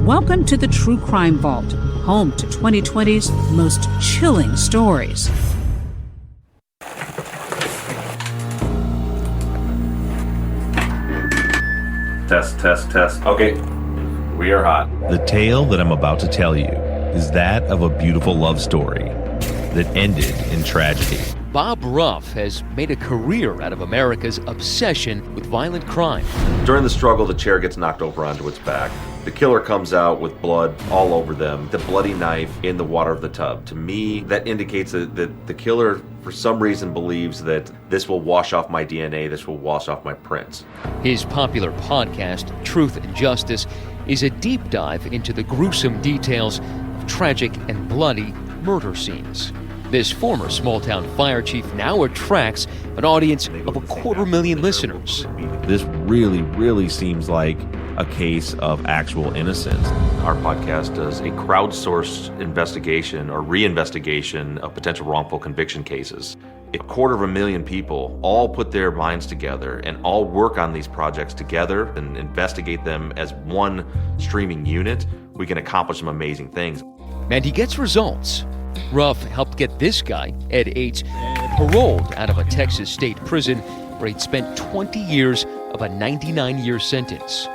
Welcome to the True Crime Vault, home to 2020's most chilling stories. Test. Okay, we are hot. The tale that I'm about to tell you is that of a beautiful love story that ended in tragedy. Bob Ruff has made a career out of America's obsession with violent crime. During the struggle, the chair gets knocked over onto its back. The killer comes out with blood all over them, the bloody knife in the water of the tub. To me, that indicates that the killer, for some reason, believes that this will wash off my DNA, this will wash off my prints. His popular podcast, Truth and Justice, is a deep dive into the gruesome details of tragic and bloody murder scenes. This former small-town fire chief now attracts an audience of 250,000 listeners. This really seems like a case of actual innocence. Our podcast does a crowdsourced investigation or reinvestigation of potential wrongful conviction cases. 250,000 people all put their minds together and all work on these projects together and investigate them as one streaming unit. We can accomplish some amazing things. And he gets results. Ruff helped get this guy, Ed Ates, paroled out of a Texas state prison where he'd spent 20 years of a 99-year sentence.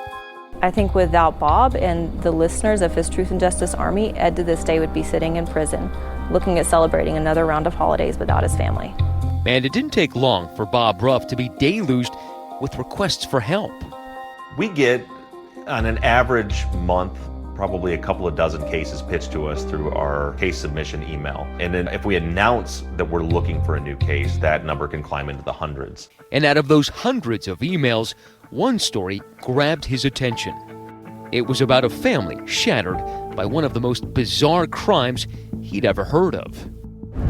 I think without Bob and the listeners of his Truth and Justice Army, Ed to this day would be sitting in prison, looking at celebrating another round of holidays without his family. And it didn't take long for Bob Ruff to be deluged with requests for help. We get, on an average month, probably a couple of dozen cases pitched to us through our case submission email. And then if we announce that we're looking for a new case, that number can climb into the hundreds. And out of those hundreds of emails, one story grabbed his attention. It was about a family shattered by one of the most bizarre crimes he'd ever heard of.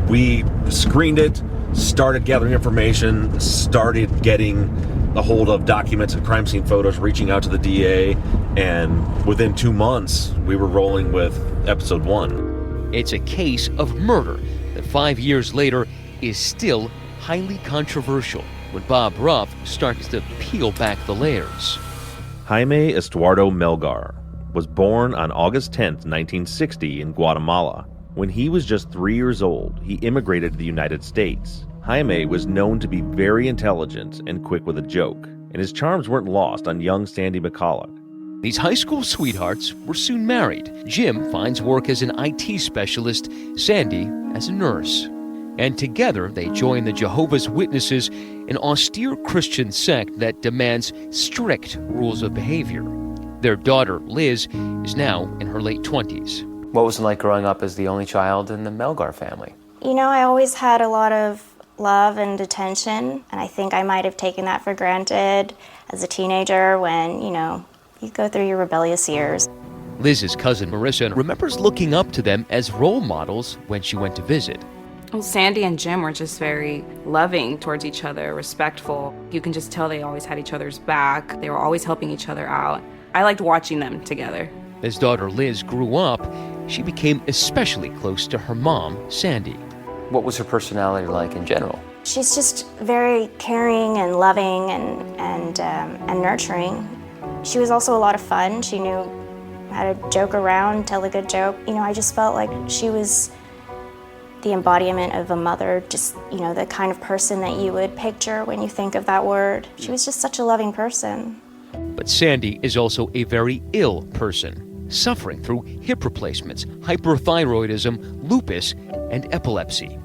We screened it, started gathering information, started getting a hold of documents and crime scene photos, reaching out to the DA, and within 2 months, we were rolling with episode 1. It's a case of murder that 5 years later is still highly controversial when Bob Ruff starts to peel back the layers. Jaime Estuardo Melgar was born on August 10, 1960 in Guatemala. When he was just 3 years old, he immigrated to the United States. Jaime was known to be very intelligent and quick with a joke, and his charms weren't lost on young Sandy McCulloch. These high school sweethearts were soon married. Jim finds work as an IT specialist, Sandy as a nurse. And together they join the Jehovah's Witnesses, an austere Christian sect that demands strict rules of behavior. Their daughter, Liz, is now in her late 20s. What was it like growing up as the only child in the Melgar family? You know, I always had a lot of love and attention, and I think I might have taken that for granted as a teenager when, you go through your rebellious years. Liz's cousin Marissa remembers looking up to them as role models when she went to visit. Well, Sandy and Jim were just very loving towards each other, respectful. You can just tell they always had each other's back. They were always helping each other out. I liked watching them together. As daughter Liz grew up, she became especially close to her mom, Sandy. What was her personality like in general? She's just very caring and loving and nurturing. She was also a lot of fun. She knew how to joke around, tell a good joke. I just felt like she was the embodiment of a mother, just, the kind of person that you would picture when you think of that word. She was just such a loving person. But Sandy is also a very ill person, suffering through hip replacements, hyperthyroidism, lupus, and epilepsy.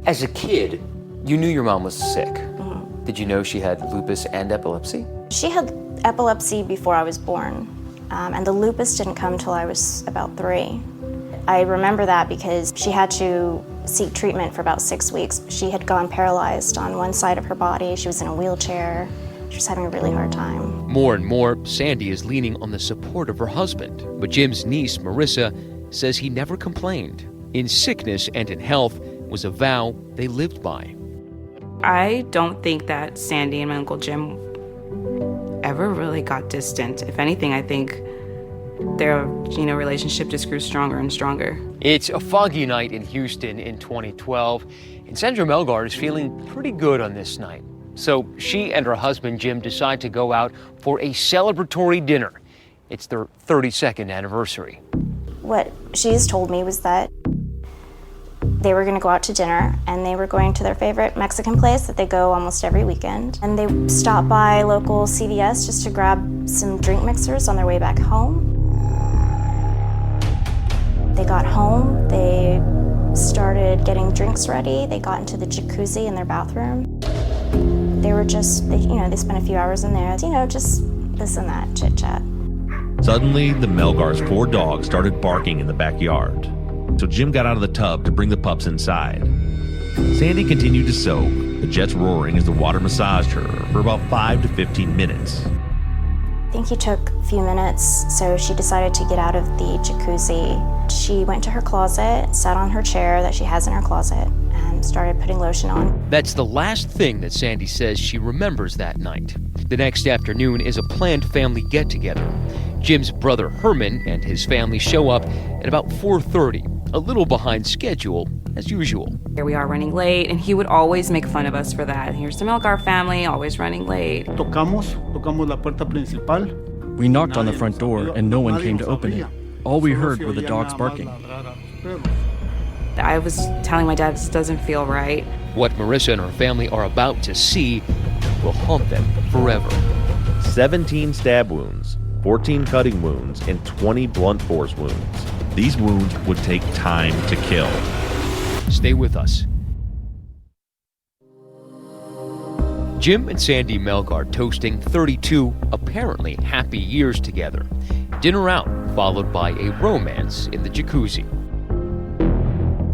As a kid, you knew your mom was sick. Mm-hmm. Did you know she had lupus and epilepsy? She had epilepsy before I was born, and the lupus didn't come till I was about 3. I remember that because she had to seek treatment for about 6 weeks. She had gone paralyzed on one side of her body. She was in a wheelchair. She was having a really hard time. More and more, Sandy is leaning on the support of her husband. But Jim's niece, Marissa, says he never complained. In sickness and in health was a vow they lived by. I don't think that Sandy and my Uncle Jim ever really got distant. If anything, I think their relationship just grew stronger and stronger. It's a foggy night in Houston in 2012, and Sandra Melgar is feeling pretty good on this night. So she and her husband Jim decide to go out for a celebratory dinner. It's their 32nd anniversary. What she's told me was that they were going to go out to dinner and they were going to their favorite Mexican place that they go almost every weekend. And they stopped by local CVS just to grab some drink mixers on their way back home. They got home, they started getting drinks ready, they got into the jacuzzi in their bathroom. They were just, they spent a few hours in there, just this and that, chit-chat. Suddenly, the Melgars' 4 dogs started barking in the backyard. So Jim got out of the tub to bring the pups inside. Sandy continued to soak, the jets roaring as the water massaged her for about 5 to 15 minutes. I think he took a few minutes, so she decided to get out of the jacuzzi. She went to her closet, sat on her chair that she has in her closet, and started putting lotion on. That's the last thing that Sandy says she remembers that night. The next afternoon is a planned family get-together. Jim's brother Herman and his family show up at about 4:30, a little behind schedule as usual. Here we are running late, and he would always make fun of us for that. Here's the Melgar family, always running late. Tocamos la puerta principal. We knocked on the front door and no one came to open it. All we heard were the dogs barking. I was telling my dad this doesn't feel right. What Marissa and her family are about to see will haunt them forever. 17 stab wounds, 14 cutting wounds, and 20 blunt force wounds. These wounds would take time to kill. Stay with us. Jim and Sandy Melgar toasting 32 apparently happy years together. Dinner out, followed by a romance in the jacuzzi.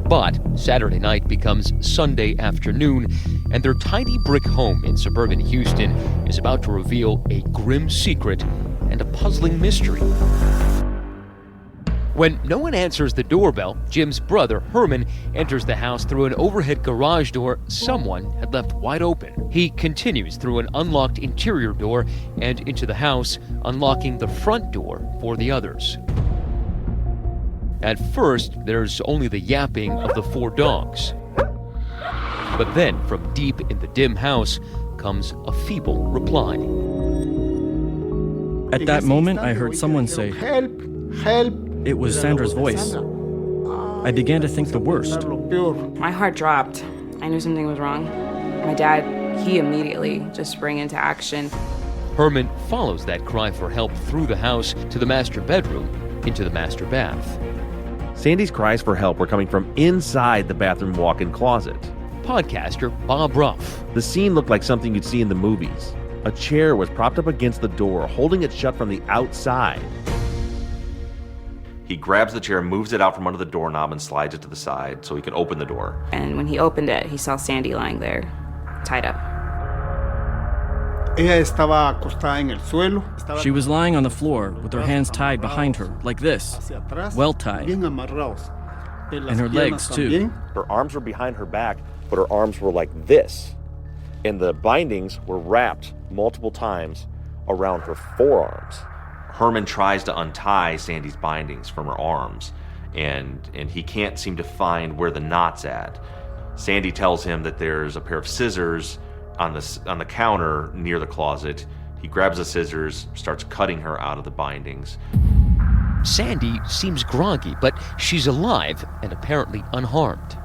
But Saturday night becomes Sunday afternoon, and their tiny brick home in suburban Houston is about to reveal a grim secret and a puzzling mystery. When no one answers the doorbell, Jim's brother, Herman, enters the house through an overhead garage door someone had left wide open. He continues through an unlocked interior door and into the house, unlocking the front door for the others. At first, there's only the yapping of the 4 dogs. But then, from deep in the dim house, comes a feeble reply. At that moment, I heard someone say, "Help, help." It was Sandra's voice. I began to think the worst. My heart dropped. I knew something was wrong. My dad, he immediately just sprang into action. Herman follows that cry for help through the house to the master bedroom, into the master bath. Sandy's cries for help were coming from inside the bathroom walk-in closet. Podcaster Bob Ruff. The scene looked like something you'd see in the movies. A chair was propped up against the door, holding it shut from the outside. He grabs the chair, moves it out from under the doorknob, and slides it to the side so he can open the door. And when he opened it, he saw Sandy lying there, tied up. Ella estaba acostada en el suelo. She was lying on the floor with her hands tied behind her, like this, well tied, Bien amarrados. and her legs too. Her arms were behind her back, but her arms were like this. And the bindings were wrapped multiple times around her forearms. Herman tries to untie Sandy's bindings from her arms, and he can't seem to find where the knot's at. Sandy tells him that there's a pair of scissors on the counter near the closet. He grabs the scissors, starts cutting her out of the bindings. Sandy seems groggy, but she's alive and apparently unharmed.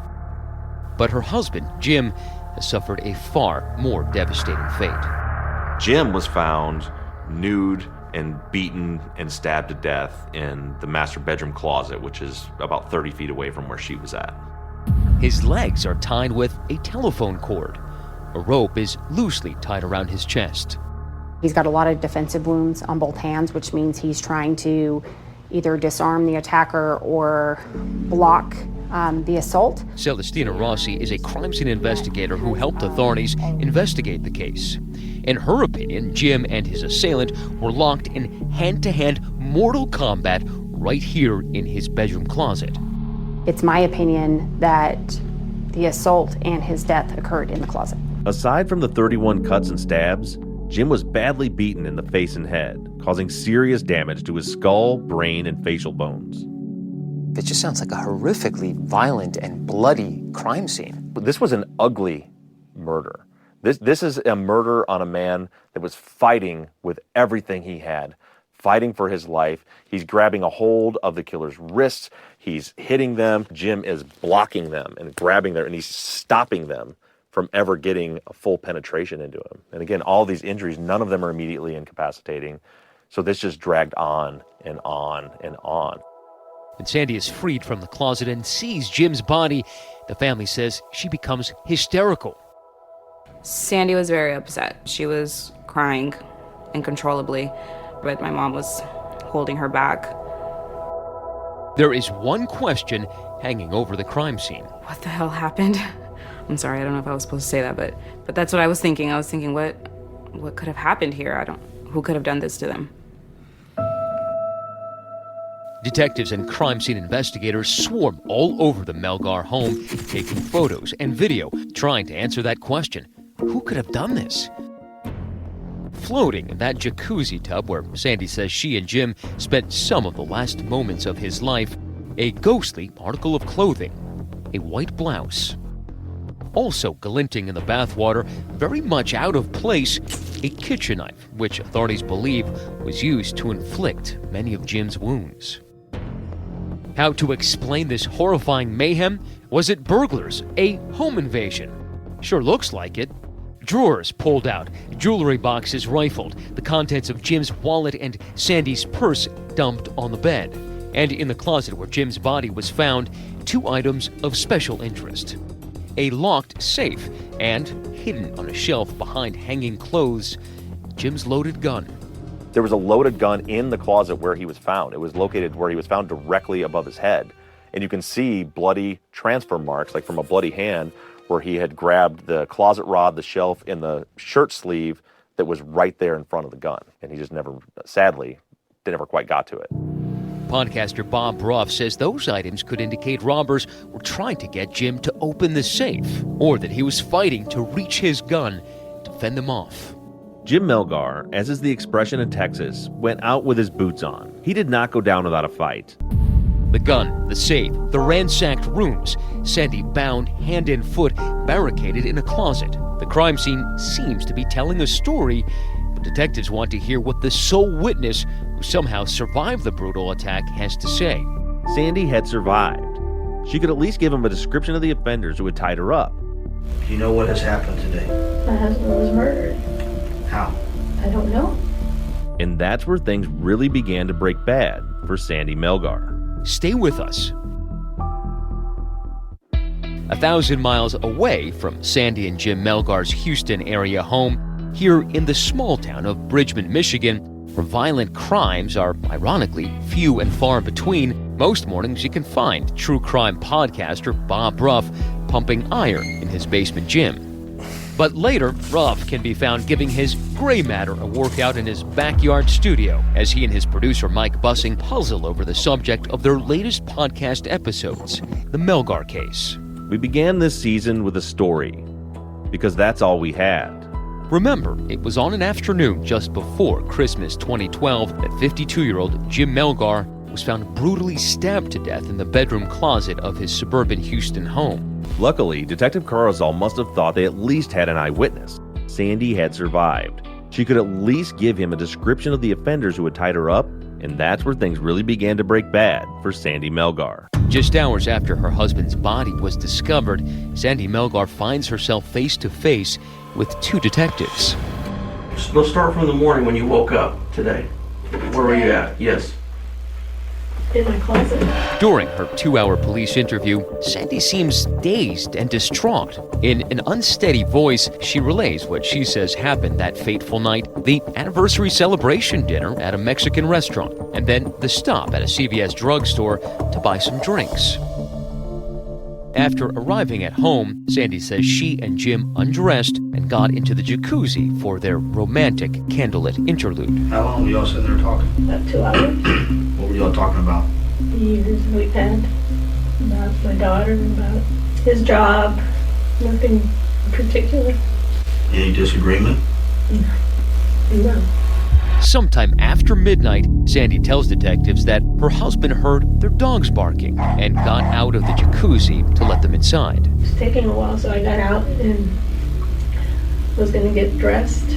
But her husband, Jim, has suffered a far more devastating fate. Jim was found nude and beaten and stabbed to death in the master bedroom closet, which is about 30 feet away from where she was at. His legs are tied with a telephone cord. A rope is loosely tied around his chest. He's got a lot of defensive wounds on both hands, which means he's trying to either disarm the attacker or block the assault. Celestina Rossi is a crime scene investigator who helped authorities investigate the case. In her opinion, Jim and his assailant were locked in hand-to-hand mortal combat right here in his bedroom closet. It's my opinion that the assault and his death occurred in the closet. Aside from the 31 cuts and stabs, Jim was badly beaten in the face and head, causing serious damage to his skull, brain, and facial bones. It just sounds like a horrifically violent and bloody crime scene. But this was an ugly murder. This is a murder on a man that was fighting with everything he had, fighting for his life. He's grabbing a hold of the killer's wrists. He's hitting them. Jim is blocking them and grabbing them, and he's stopping them from ever getting a full penetration into him. And again, all these injuries, none of them are immediately incapacitating. So this just dragged on and on and on. When Sandy is freed from the closet and sees Jim's body, the family says she becomes hysterical. Sandy was very upset. She was crying uncontrollably, but my mom was holding her back. There is one question hanging over the crime scene. What the hell happened? I'm sorry, I don't know if I was supposed to say that, but that's what I was thinking. I was thinking, what could have happened here? Who could have done this to them? Detectives and crime scene investigators swarm all over the Melgar home, taking photos and video, trying to answer that question. Who could have done this? Floating in that jacuzzi tub where Sandy says she and Jim spent some of the last moments of his life, a ghostly article of clothing, a white blouse. Also glinting in the bathwater, very much out of place, a kitchen knife, which authorities believe was used to inflict many of Jim's wounds. How to explain this horrifying mayhem? Was it burglars? A home invasion? Sure looks like it. Drawers pulled out, jewelry boxes rifled, the contents of Jim's wallet and Sandy's purse dumped on the bed. And in the closet where Jim's body was found, 2 items of special interest. A locked safe, and hidden on a shelf behind hanging clothes, Jim's loaded gun. There was a loaded gun in the closet where he was found. It was located where he was found directly above his head. And you can see bloody transfer marks, like from a bloody hand, where he had grabbed the closet rod, the shelf, and the shirt sleeve that was right there in front of the gun. And he just never, sadly, they never quite got to it. Podcaster Bob Ruff says those items could indicate robbers were trying to get Jim to open the safe, or that he was fighting to reach his gun to fend them off. Jim Melgar, as is the expression in Texas, went out with his boots on. He did not go down without a fight. The gun, the safe, the ransacked rooms, Sandy bound hand and foot, barricaded in a closet. The crime scene seems to be telling a story, but detectives want to hear what the sole witness who somehow survived the brutal attack has to say. Sandy had survived. She could at least give him a description of the offenders who had tied her up. Do you know what has happened today? My husband was murdered. How? I don't know. And that's where things really began to break bad for Sandy Melgar. Stay with us. 1,000 miles away from Sandy and Jim Melgar's Houston area home, here in the small town of Bridgman, Michigan, where violent crimes are, ironically, few and far between, most mornings you can find true crime podcaster Bob Ruff pumping iron in his basement gym. But later, Ruff can be found giving his gray matter a workout in his backyard studio as he and his producer Mike Bussing puzzle over the subject of their latest podcast episodes, the Melgar case. We began this season with a story, because that's all we had. Remember, it was on an afternoon just before Christmas 2012 that 52-year-old Jim Melgar was found brutally stabbed to death in the bedroom closet of his suburban Houston home. Luckily, Detective Carazal must have thought they at least had an eyewitness. Sandy had survived. She could at least give him a description of the offenders who had tied her up, and that's where things really began to break bad for Sandy Melgar. Just hours after her husband's body was discovered, Sandy Melgar finds herself face to face with 2 detectives. Let's start from the morning when you woke up today. Where were you at? Yes. In my closet. During her 2-hour police interview, Sandy seems dazed and distraught. In an unsteady voice, she relays what she says happened that fateful night, the anniversary celebration dinner at a Mexican restaurant, and then the stop at a CVS drugstore to buy some drinks. After arriving at home, Sandy says she and Jim undressed and got into the jacuzzi for their romantic candlelit interlude. How long were y'all sitting there talking? About 2 hours. What were y'all talking about? The years we've had. About my daughter, about his job. Nothing particular. Any disagreement? No. Sometime after midnight, Sandy tells detectives that her husband heard their dogs barking and got out of the jacuzzi to let them inside. It was taking a while, so I got out and was going to get dressed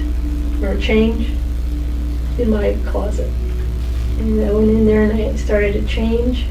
or change in my closet. And I went in there and I started to change.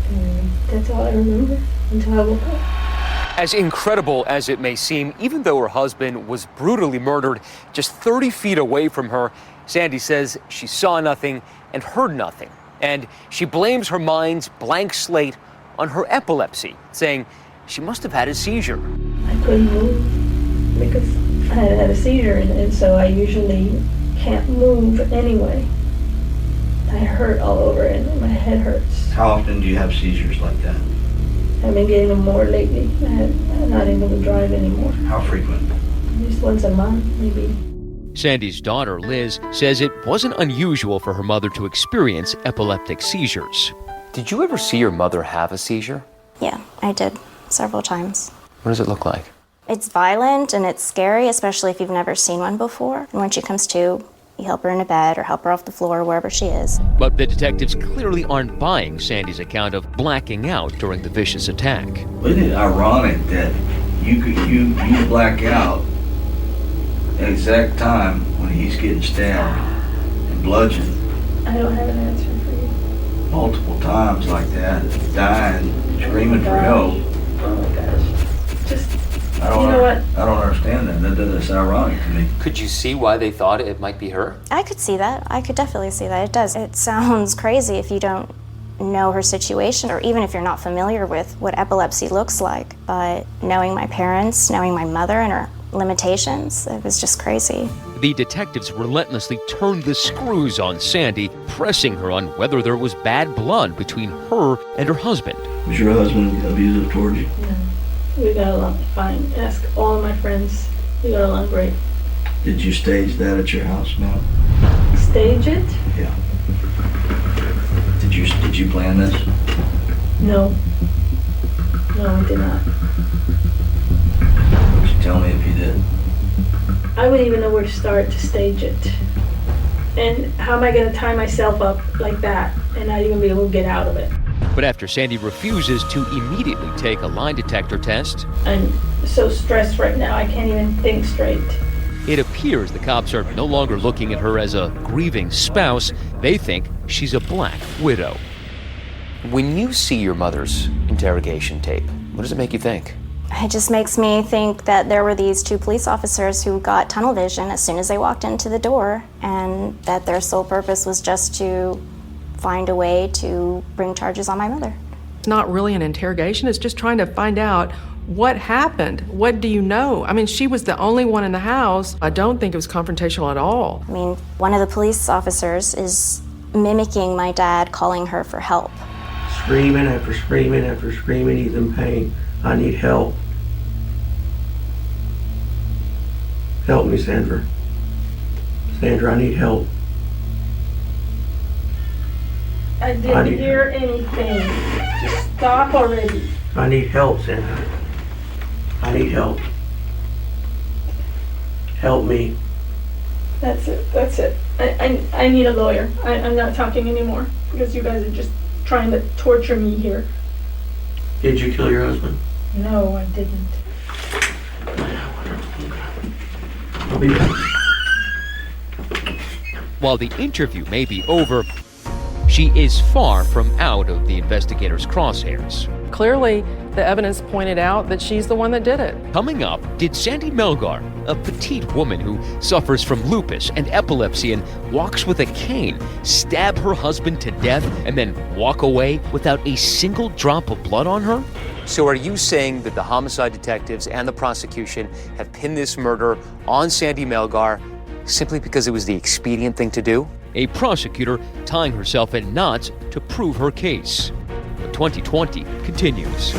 And that's all I remember until I woke up. As incredible as it may seem, even though her husband was brutally murdered just 30 feet away from her, Sandy says she saw nothing and heard nothing. And she blames her mind's blank slate on her epilepsy, saying she must have had a seizure. I couldn't move because I had a seizure, and so I usually can't move anyway. I hurt all over and my head hurts. How often do you have seizures like that? I've been getting them more lately. I'm not able to drive anymore. How frequent? At least once a month, maybe. Sandy's daughter, Liz, says it wasn't unusual for her mother to experience epileptic seizures. Did you ever see your mother have a seizure? Yeah, I did several times. What does it look like? It's violent and it's scary, especially if you've never seen one before. And when she comes to, you help her into bed or help her off the floor, wherever she is. But the detectives clearly aren't buying Sandy's account of blacking out during the vicious attack. Isn't it ironic that you black out at the exact time when he's getting stabbed and bludgeoned I don't have an answer for you. multiple times like that, dying, screaming for help? Oh my gosh. Just, I don't you know what? I don't understand that. That's ironic to me. Could you see why they thought it might be her? I could see that. I could definitely see that. It does. It sounds crazy if you don't know her situation, or even if you're not familiar with what epilepsy looks like. But knowing my parents, knowing my mother and her limitations, it was just crazy. The detectives relentlessly turned the screws on Sandy, pressing her on whether there was bad blood between her and her husband. Was your husband abusive towards you? No. We got along fine. Ask all of my friends. We got along great. Did you stage that at your house, ma'am? Stage it? Yeah. Did you plan this? No. No, I did not. Would you tell me if you did? I wouldn't even know where to start to stage it. And how am I going to tie myself up like that and not even be able to get out of it? But after Sandy refuses to immediately take a lie detector test, I'm so stressed right now, I can't even think straight. it appears the cops are no longer looking at her as a grieving spouse. They think she's a black widow. When you see your mother's interrogation tape, what does it make you think? It just makes me think that there were these two police officers who got tunnel vision as soon as they walked into the door, and that their sole purpose was just to find a way to bring charges on my mother. It's not really an interrogation, it's just trying to find out what happened. What do you know? I mean, she was the only one in the house. I don't think it was confrontational at all. I mean, one of the police officers is mimicking my dad calling her for help. Screaming after screaming after screaming, he's in pain. I need help. Help me, Sandra. Sandra, I need help. I didn't hear anything. Just stop already. I need help, Sandra. I need help. Help me. That's it. That's it. I need a lawyer. I'm not talking anymore because you guys are just trying to torture me here. Did you kill your husband? No, I didn't. I'll be back. While the interview may be over, she is far from out of the investigators' crosshairs. Clearly, the evidence pointed out that she's the one that did it. Coming up, did Sandy Melgar, a petite woman who suffers from lupus and epilepsy and walks with a cane, stab her husband to death and then walk away without a single drop of blood on her? So are you saying that the homicide detectives and the prosecution have pinned this murder on Sandy Melgar simply because it was the expedient thing to do? A prosecutor tying herself in knots to prove her case. But 2020 continues.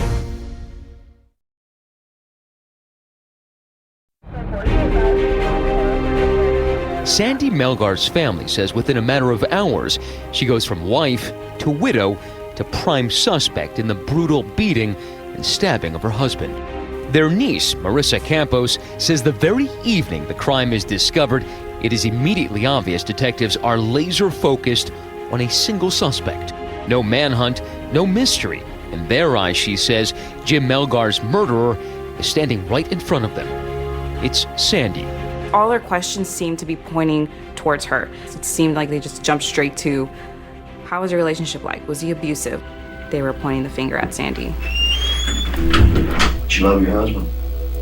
Sandy Melgar's family says within a matter of hours, she goes from wife to widow to prime suspect in the brutal beating and stabbing of her husband. Their niece, Marissa Campos, says the very evening the crime is discovered, it is immediately obvious detectives are laser-focused on a single suspect. No manhunt, no mystery. In their eyes, she says, Jim Melgar's murderer is standing right in front of them. It's Sandy. All our questions seem to be pointing towards her. It seemed like they just jumped straight to, how was your relationship like? Was he abusive? They were pointing the finger at Sandy. Do you love your husband?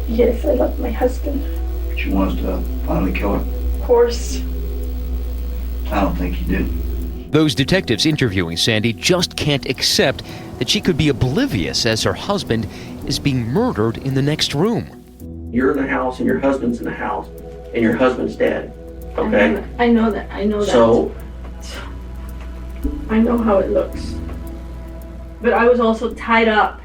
Yes, I love my husband. But you want us to finally kill him? Of course. I don't think you do. Those detectives interviewing Sandy just can't accept that she could be oblivious as her husband is being murdered in the next room. You're in the house and your husband's in the house and your husband's dead. Okay? I know that. So, I know how it looks. But I was also tied up.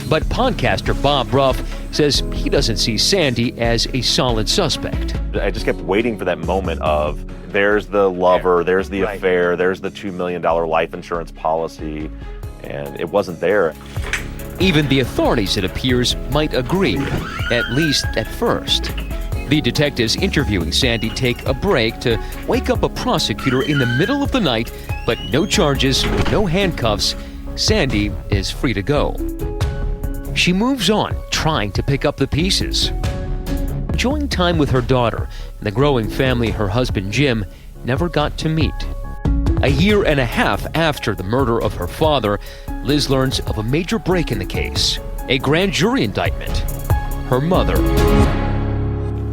But podcaster Bob Ruff says he doesn't see Sandy as a solid suspect. I just kept waiting for that moment of, there's the lover, there's the affair, there's the $2 million life insurance policy, and it wasn't there. Even the authorities, it appears, might agree, at least at first. The detectives interviewing Sandy take a break to wake up a prosecutor in the middle of the night, but no charges, no handcuffs. Sandy is free to go. She moves on, trying to pick up the pieces. Enjoying time with her daughter and the growing family her husband Jim never got to meet. A year and a half after the murder of her father, Liz learns of a major break in the case, a grand jury indictment. Her mother.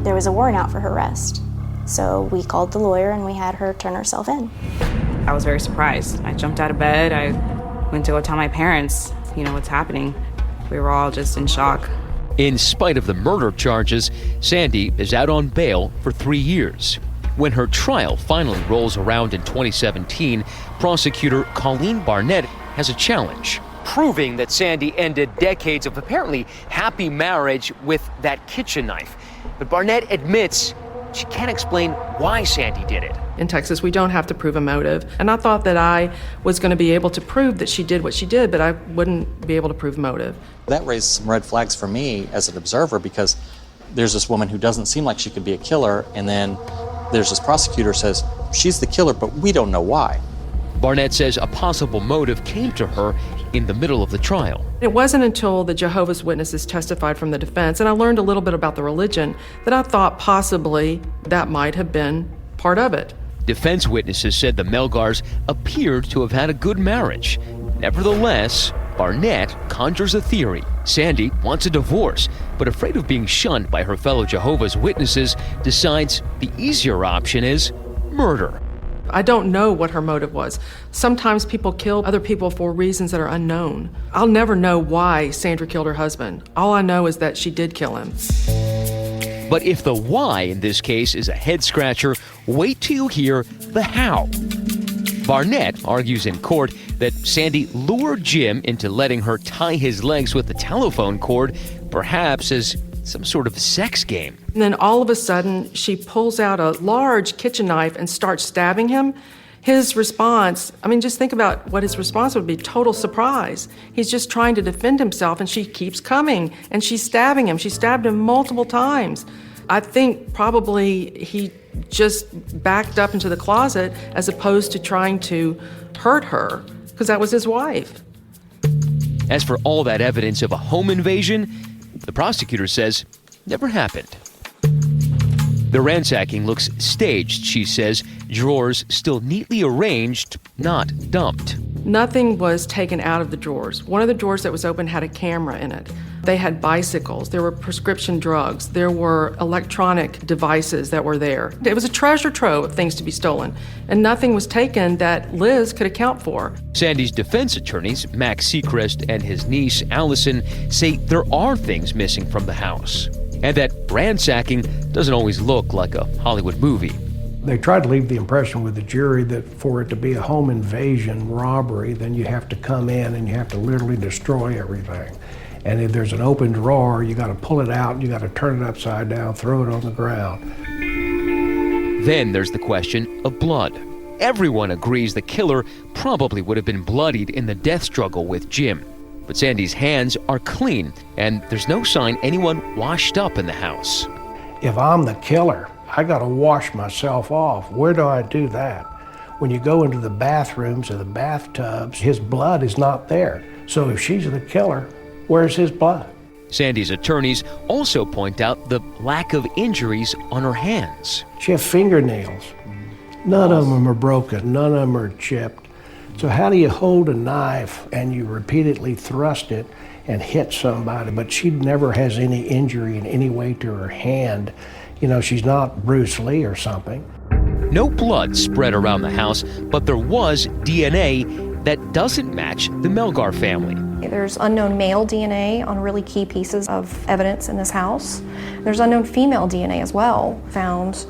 There was a warrant out for her arrest. So we called the lawyer and we had her turn herself in. I was very surprised. I jumped out of bed. I went to go tell my parents, what's happening. We were all just in shock. In spite of the murder charges, Sandy is out on bail for 3 years. When her trial finally rolls around in 2017, prosecutor Colleen Barnett has a challenge. Proving that Sandy ended decades of apparently happy marriage with that kitchen knife. But Barnett admits she can't explain why Sandy did it. In Texas, we don't have to prove a motive. And I thought that I was going to be able to prove that she did what she did, but I wouldn't be able to prove motive. That raised some red flags for me as an observer, because there's this woman who doesn't seem like she could be a killer, and then there's this prosecutor who says she's the killer, but we don't know why. Barnett says a possible motive came to her in the middle of the trial. It wasn't until the Jehovah's Witnesses testified from the defense, and I learned a little bit about the religion, that I thought possibly that might have been part of it. Defense witnesses said the Melgars appeared to have had a good marriage. Nevertheless, Barnett conjures a theory. Sandy wants a divorce, but afraid of being shunned by her fellow Jehovah's Witnesses, decides the easier option is murder. I don't know what her motive was. Sometimes people kill other people for reasons that are unknown. I'll never know why Sandra killed her husband. All I know is that she did kill him. But if the why in this case is a head-scratcher, wait till you hear the how. Barnett argues in court that Sandy lured Jim into letting her tie his legs with the telephone cord, perhaps as some sort of sex game. And then all of a sudden, she pulls out a large kitchen knife and starts stabbing him. His response, just think about what his response would be, total surprise. He's just trying to defend himself, and she keeps coming, and she's stabbing him. She stabbed him multiple times. I think probably he just backed up into the closet as opposed to trying to hurt her, because that was his wife. As for all that evidence of a home invasion, the prosecutor says never happened. The ransacking looks staged, she says, drawers still neatly arranged, not dumped. Nothing was taken out of the drawers. One of the drawers that was open had a camera in it. They had bicycles, there were prescription drugs, there were electronic devices that were there. It was a treasure trove of things to be stolen, and nothing was taken that Liz could account for. Sandy's defense attorneys, Max Seacrest and his niece, Allison, say there are things missing from the house, and that ransacking doesn't always look like a Hollywood movie. They tried to leave the impression with the jury that for it to be a home invasion robbery, then you have to come in and you have to literally destroy everything. And if there's an open drawer, you got to pull it out, and you got to turn it upside down, throw it on the ground. Then there's the question of blood. Everyone agrees the killer probably would have been bloodied in the death struggle with Jim. But Sandy's hands are clean, and there's no sign anyone washed up in the house. If I'm the killer, I got to wash myself off. Where do I do that? When you go into the bathrooms or the bathtubs, his blood is not there. So if she's the killer, where's his blood? Sandy's attorneys also point out the lack of injuries on her hands. She has fingernails. None of them are broken, none of them are chipped. So how do you hold a knife and you repeatedly thrust it and hit somebody? But she never has any injury in any way to her hand. You know, she's not Bruce Lee or something. No blood spread around the house, but there was DNA that doesn't match the Melgar family. There's unknown male DNA on really key pieces of evidence in this house. There's unknown female DNA as well, found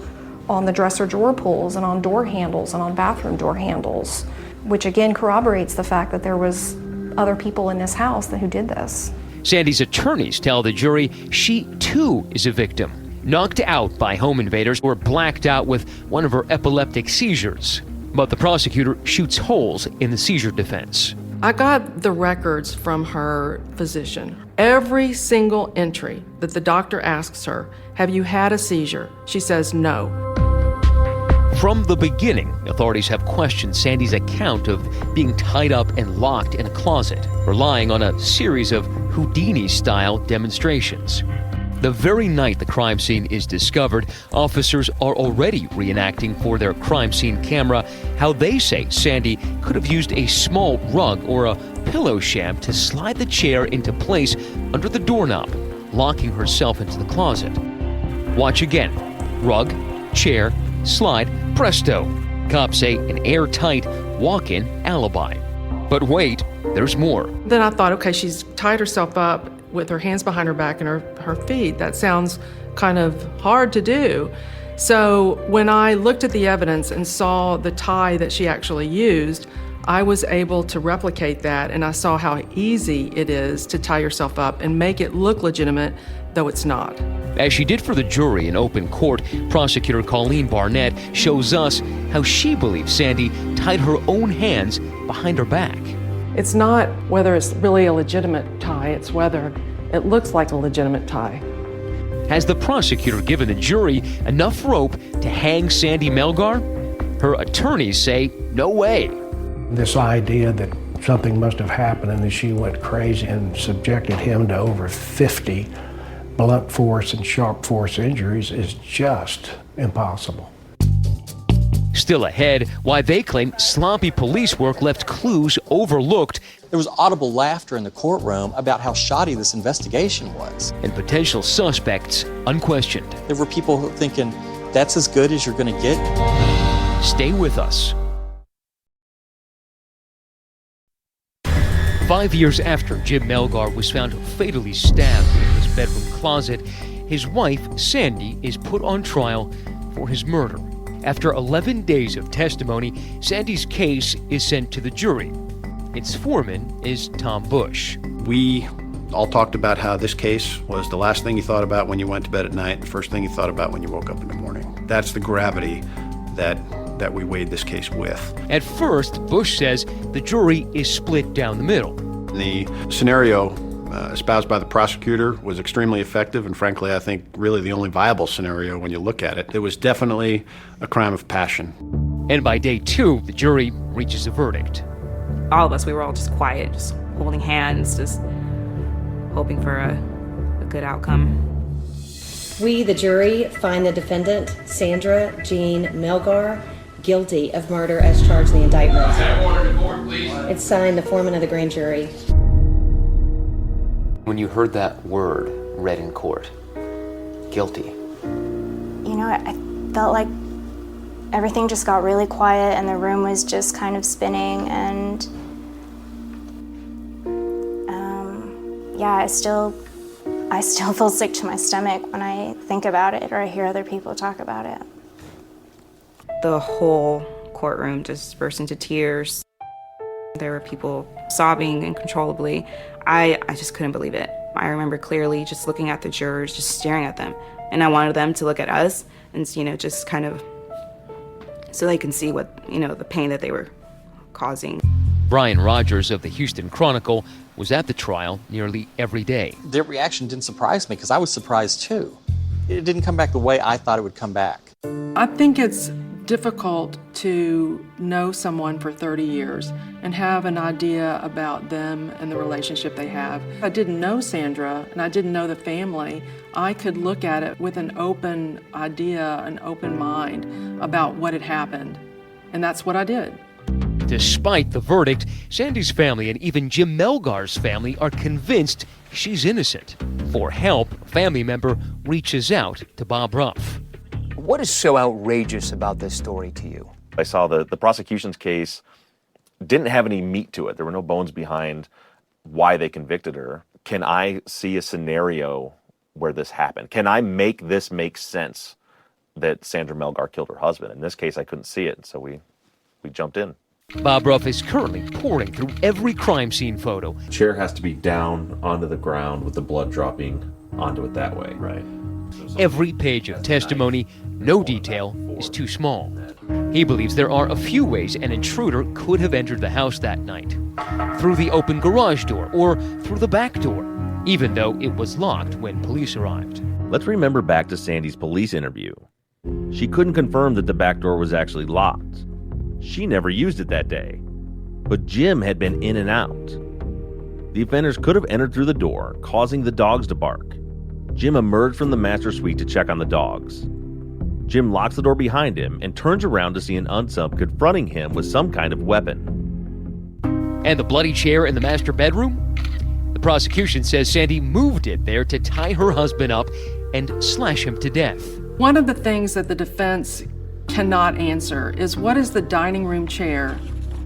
on the dresser drawer pulls and on door handles and on bathroom door handles, which again corroborates the fact that there was other people in this house who did this. Sandy's attorneys tell the jury she too is a victim, knocked out by home invaders or blacked out with one of her epileptic seizures. But the prosecutor shoots holes in the seizure defense. I got the records from her physician. Every single entry that the doctor asks her, have you had a seizure? She says no. From the beginning, authorities have questioned Sandy's account of being tied up and locked in a closet, relying on a series of Houdini-style demonstrations. The very night the crime scene is discovered, officers are already reenacting for their crime scene camera how they say Sandy could have used a small rug or a pillow sham to slide the chair into place under the doorknob, locking herself into the closet. Watch again. Rug, chair, slide, presto. Cops say an airtight walk-in alibi. But wait, there's more. Then I thought, okay, she's tied herself up with her hands behind her back and her feet. That sounds kind of hard to do. So when I looked at the evidence and saw the tie that she actually used, I was able to replicate that, and I saw how easy it is to tie yourself up and make it look legitimate, though it's not. As she did for the jury in open court, prosecutor Colleen Barnett shows us how she believes Sandy tied her own hands behind her back. It's not whether it's really a legitimate tie, it's whether it looks like a legitimate tie. Has the prosecutor given the jury enough rope to hang Sandy Melgar? Her attorneys say no way. This idea that something must have happened and that she went crazy and subjected him to over 50 blunt force and sharp force injuries is just impossible. Still ahead, why they claim sloppy police work left clues overlooked. There was audible laughter in the courtroom about how shoddy this investigation was. And potential suspects unquestioned. There were people thinking, that's as good as you're going to get. Stay with us. 5 years after Jim Melgar was found fatally stabbed in his bedroom closet, his wife, Sandy, is put on trial for his murder. After 11 days of testimony, Sandy's case is sent to the jury. Its foreman is Tom Bush. We all talked about how this case was the last thing you thought about when you went to bed at night, the first thing you thought about when you woke up in the morning. That's the gravity that we weighed this case with. At first, Bush says the jury is split down the middle. The scenario espoused by the prosecutor was extremely effective, and frankly, I think really the only viable scenario when you look at it. It was definitely a crime of passion. And by day 2, the jury reaches a verdict. All of us, we were all just quiet, just holding hands, just hoping for a good outcome. We, the jury, find the defendant, Sandra Jean Melgar, guilty of murder as charged in the indictment. It's signed, the foreman of the grand jury. When you heard that word read in court, guilty. You know, I felt like everything just got really quiet and the room was just kind of spinning, and yeah, I still feel sick to my stomach when I think about it or I hear other people talk about it. The whole courtroom just burst into tears. There were people sobbing uncontrollably. I just couldn't believe it. I remember clearly just looking at the jurors, just staring at them. And I wanted them to look at us and, you know, just kind of so they can see what, you know, the pain that they were causing. Brian Rogers of the Houston Chronicle was at the trial nearly every day. Their reaction didn't surprise me because I was surprised too. It didn't come back the way I thought it would come back. I think it's difficult to know someone for 30 years and have an idea about them and the relationship they have. I didn't know Sandra and I didn't know the family. I could look at it with an open idea, an open mind about what had happened. And that's what I did. Despite the verdict, Sandy's family and even Jim Melgar's family are convinced she's innocent. For help, a family member reaches out to Bob Ruff. What is so outrageous about this story to you? I saw the prosecution's case didn't have any meat to it. There were no bones behind why they convicted her. Can I see a scenario where this happened? Can I make this make sense that Sandra Melgar killed her husband? In this case, I couldn't see it, so we jumped in. Bob Ruff is currently poring through every crime scene photo. Chair has to be down onto the ground with the blood dropping onto it that way. Right. Every page of testimony, no detail is too small. He believes there are a few ways an intruder could have entered the house that night. Through the open garage door or through the back door, even though it was locked when police arrived. Let's remember back to Sandy's police interview. She couldn't confirm that the back door was actually locked. She never used it that day. But Jim had been in and out. The offenders could have entered through the door, causing the dogs to bark. Jim emerged from the master suite to check on the dogs. Jim locks the door behind him and turns around to see an unsub confronting him with some kind of weapon. And the bloody chair in the master bedroom? The prosecution says Sandy moved it there to tie her husband up and slash him to death. One of the things that the defense cannot answer is what is the dining room chair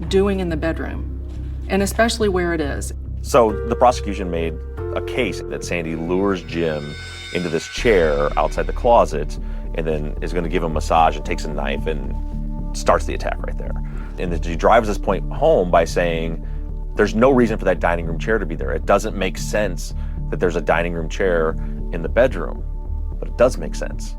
doing in the bedroom, and especially where it is. So the prosecution made a case that Sandy lures Jim into this chair outside the closet and then is going to give him a massage and takes a knife and starts the attack right there. And then she drives this point home by saying there's no reason for that dining room chair to be there. It doesn't make sense that there's a dining room chair in the bedroom, but it does make sense.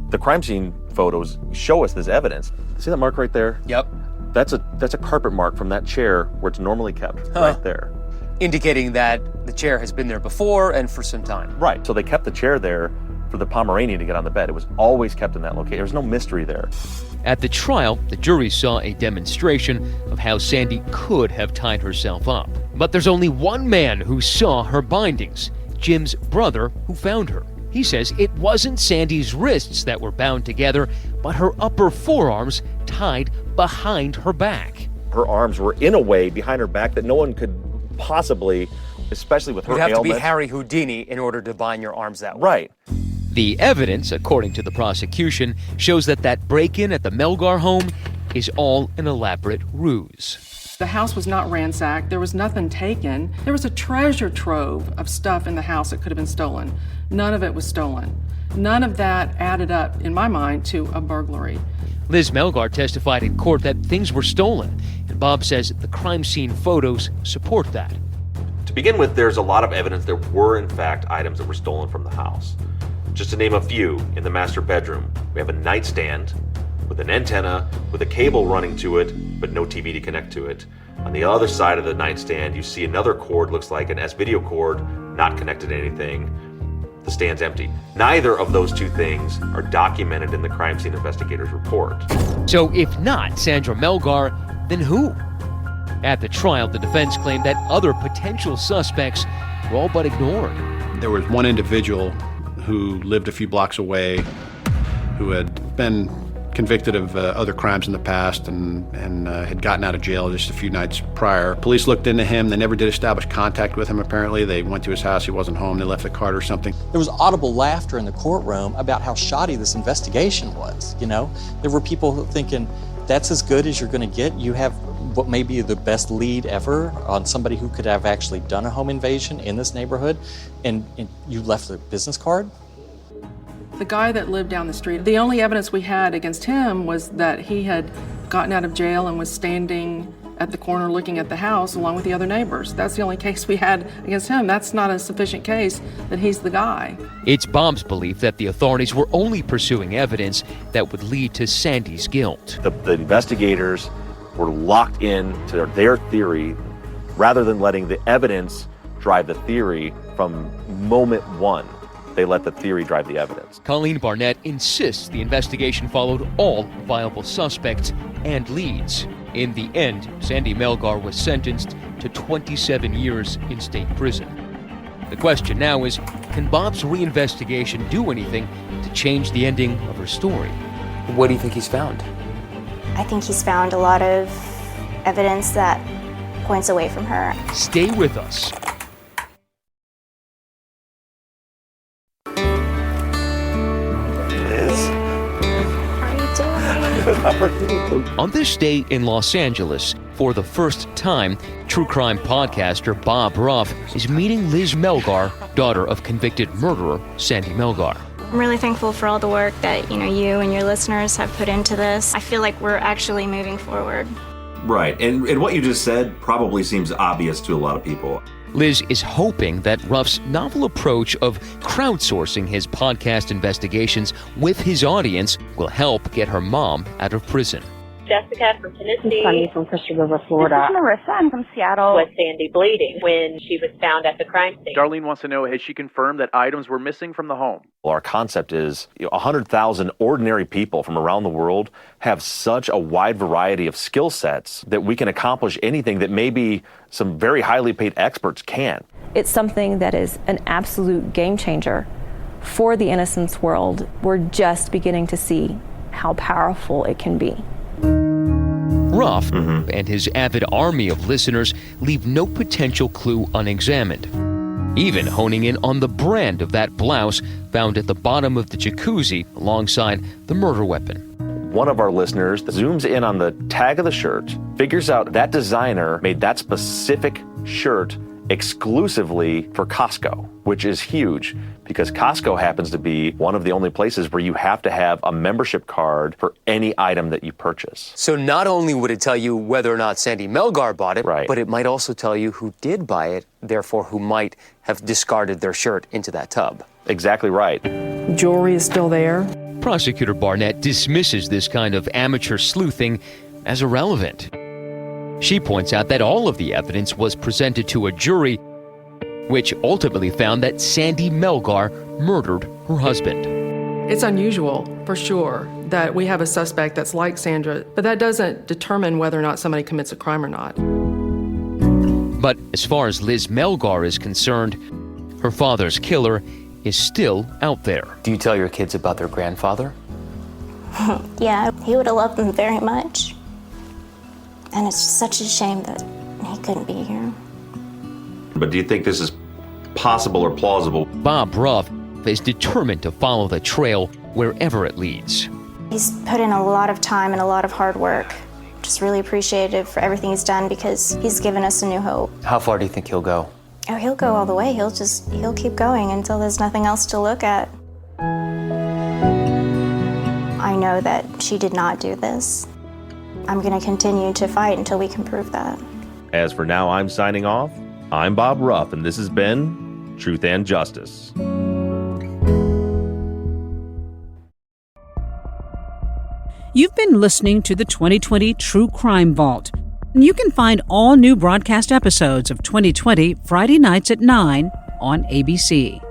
The crime scene photos show us this evidence. See that mark right there? Yep. That's a carpet mark from that chair where it's normally kept, right there. Indicating that the chair has been there before and for some time. Right, so they kept the chair there for the Pomeranian to get on the bed. It was always kept in that location. There was no mystery there. At the trial, the jury saw a demonstration of how Sandy could have tied herself up. But there's only one man who saw her bindings, Jim's brother, who found her. He says it wasn't Sandy's wrists that were bound together, but her upper forearms tied behind her back. Her arms were in a way behind her back that no one could possibly, especially with her You'd have ailment. to be Harry Houdini in order to bind your arms that way. Right. The evidence, according to the prosecution, shows that break-in at the Melgar home is all an elaborate ruse. The house was not ransacked. There was nothing taken. There was a treasure trove of stuff in the house that could have been stolen. None of it was stolen. None of that added up, in my mind, to a burglary. Liz Melgar testified in court that things were stolen, and Bob says the crime scene photos support that. To begin with, there's a lot of evidence there were, in fact, items that were stolen from the house. Just to name a few, in the master bedroom, we have a nightstand with an antenna with a cable running to it, but no TV to connect to it. On the other side of the nightstand, you see another cord, looks like an S-video cord, not connected to anything. The stand's empty. Neither of those two things are documented in the crime scene investigator's report. So if not Sandra Melgar, then who? At the trial, the defense claimed that other potential suspects were all but ignored. There was one individual who lived a few blocks away who had been convicted of other crimes in the past and had gotten out of jail just a few nights prior. Police looked into him. They never did establish contact with him, apparently. They went to his house. He wasn't home. They left the card or something. There was audible laughter in the courtroom about how shoddy this investigation was, you know? There were people thinking, that's as good as you're going to get. You have what may be the best lead ever on somebody who could have actually done a home invasion in this neighborhood, and you left a business card? The guy that lived down the street, the only evidence we had against him was that he had gotten out of jail and was standing at the corner looking at the house along with the other neighbors. That's the only case we had against him. That's not a sufficient case that he's the guy. It's Bob's belief that the authorities were only pursuing evidence that would lead to Sandy's guilt. The investigators were locked in to their theory rather than letting the evidence drive the theory from moment one. They let the theory drive the evidence. Colleen Barnett insists the investigation followed all viable suspects and leads. In the end, Sandy Melgar was sentenced to 27 years in state prison. The question now is, can Bob's reinvestigation do anything to change the ending of her story? What do you think he's found? I think he's found a lot of evidence that points away from her. Stay with us. On this day in Los Angeles, for the first time, true crime podcaster Bob Ruff is meeting Liz Melgar, daughter of convicted murderer Sandy Melgar. I'm really thankful for all the work that you and your listeners have put into this. I feel like we're actually moving forward. Right, and what you just said probably seems obvious to a lot of people. Liz is hoping that Ruff's novel approach of crowdsourcing his podcast investigations with his audience will help get her mom out of prison. Jessica from Tennessee. Sunny from Crystal River, Florida. This is Marissa. I'm from Seattle. Was Sandy bleeding when she was found at the crime scene? Darlene wants to know, has she confirmed that items were missing from the home? Well, our concept is 100,000 ordinary people from around the world have such a wide variety of skill sets that we can accomplish anything that maybe some very highly paid experts can't. It's something that is an absolute game changer for the innocence world. We're just beginning to see how powerful it can be. Ruff and his avid army of listeners leave no potential clue unexamined, even honing in on the brand of that blouse found at the bottom of the jacuzzi alongside the murder weapon. One of our listeners zooms in on the tag of the shirt, figures out that designer made that specific shirt exclusively for Costco, which is huge because Costco happens to be one of the only places where you have to have a membership card for any item that you purchase. So not only would it tell you whether or not Sandy Melgar bought it, right, but it might also tell you who did buy it, therefore who might have discarded their shirt into that tub. Exactly right. Jewelry is still there. Prosecutor Barnett dismisses this kind of amateur sleuthing as irrelevant. She points out that all of the evidence was presented to a jury, which ultimately found that Sandy Melgar murdered her husband. It's unusual, for sure, that we have a suspect that's like Sandra, but that doesn't determine whether or not somebody commits a crime or not. But as far as Liz Melgar is concerned, her father's killer is still out there. Do you tell your kids about their grandfather? Yeah, he would have loved them very much. And it's such a shame that he couldn't be here. But do you think this is possible or plausible? Bob Ruff is determined to follow the trail wherever it leads. He's put in a lot of time and a lot of hard work. Just really appreciative for everything he's done because he's given us a new hope. How far do you think he'll go? Oh, he'll go all the way. He'll keep going until there's nothing else to look at. I know that she did not do this. I'm going to continue to fight until we can prove that. As for now, I'm signing off. I'm Bob Ruff, and this has been Truth and Justice. You've been listening to the 2020 True Crime Vault. You can find all new broadcast episodes of 2020 Friday nights at 9 on ABC.